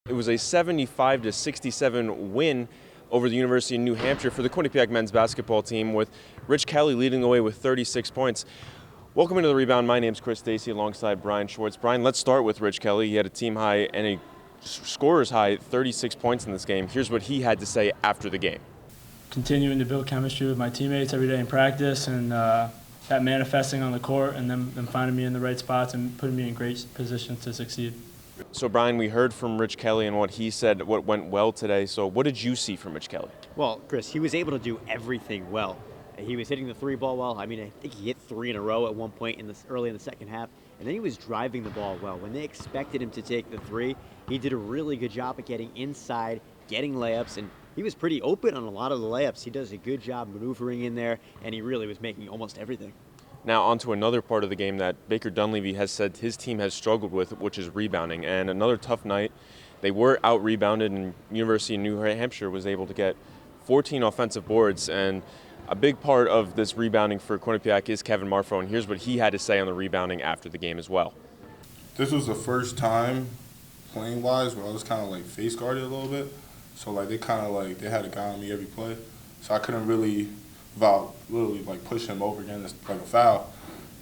It was a 75-67 win over the University of New Hampshire for the Quinnipiac men's basketball team, with Rich Kelly leading the way with 36 points. Welcome into the Rebound. My name's Dacey alongside Bryan Schwartz. Bryan, let's start with Rich Kelly. He had a team high and a scorer's high 36 points in this game. Here's what he had to say after the game. Continuing to build chemistry with my teammates every day in practice, and that manifesting on the court, and them finding me in the right spots and putting me in great positions to succeed. So, Bryan, we heard from Rich Kelly and what he said, what went well today. So what did you see from Rich Kelly? Well, Chris, he was able to do everything well. He was hitting the three ball well. I mean, I think he hit three in a row at one point early in the second half. And then he was driving the ball well. When they expected him to take the three, he did a really good job at getting inside, getting layups, and he was pretty open on a lot of the layups. He does a good job maneuvering in there, and he really was making almost everything. Now on to another part of the game that Baker Dunleavy has said his team has struggled with, which is rebounding. And another tough night. They were out-rebounded, and University of New Hampshire was able to get 14 offensive boards. And a big part of this rebounding for Quinnipiac is Kevin Marfo, and here's what he had to say on the rebounding after the game as well. This was the first time playing-wise where I was kind of like face guarded a little bit. So like they had a guy on me every play. So I couldn't really push him over again, it's like a foul.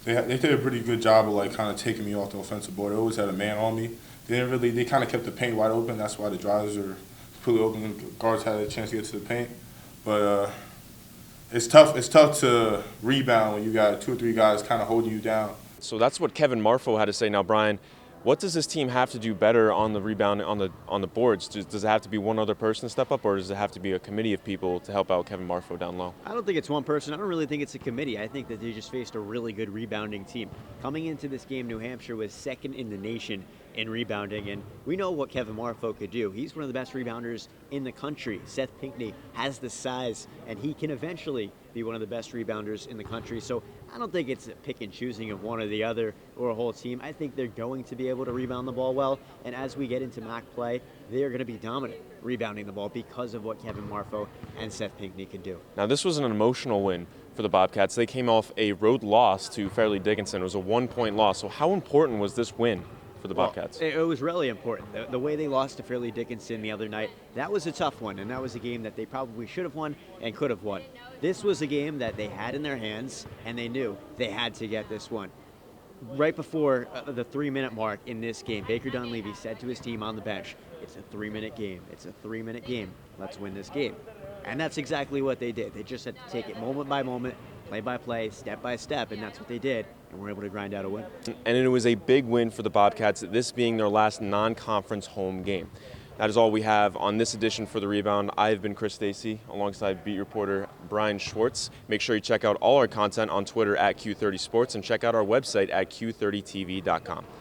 They did a pretty good job of like kind of taking me off the offensive board. They always had a man on me. They kind of kept the paint wide open. That's why the drives are completely open. Guards had a chance to get to the paint. But it's tough to rebound when you got two or three guys kind of holding you down. So that's what Kevin Marfo had to say. Now, Bryan, what does this team have to do better on the rebound, on the boards? Does it have to be one other person to step up, or does it have to be a committee of people to help out Kevin Marfo down low? I don't think it's one person. I don't really think it's a committee. I think that they just faced a really good rebounding team. Coming into this game, New Hampshire was second in the nation in rebounding, and we know what Kevin Marfo could do. He's one of the best rebounders in the country. Seth Pinckney has the size, and he can eventually be one of the best rebounders in the country. So I don't think it's a pick and choosing of one or the other or a whole team. I think they're going to be able to rebound the ball well, and as we get into MAC play, they are going to be dominant rebounding the ball because of what Kevin Marfo and Seth Pinckney can do. Now, this was an emotional win for the Bobcats. They came off a road loss to Fairleigh Dickinson. It was a 1-point loss. So how important was this win for the Bobcats? It was really important. The way they lost to Fairleigh Dickinson the other night, that was a tough one, and that was a game that they probably should have won and could have won. This was a game that they had in their hands, and they knew they had to get this one. Right before the 3-minute mark in this game, Baker Dunleavy said to his team on the bench, "It's a 3-minute game. It's a 3-minute game. Let's win this game." And that's exactly what they did. They just had to take it moment by moment, play by play, step by step, and that's what they did, and were able to grind out a win. And it was a big win for the Bobcats, this being their last non-conference home game. That is all we have on this edition for The Rebound. I've been Dacey alongside beat reporter Bryan Schwartz. Make sure you check out all our content on Twitter at Q30Sports and check out our website at Q30TV.com.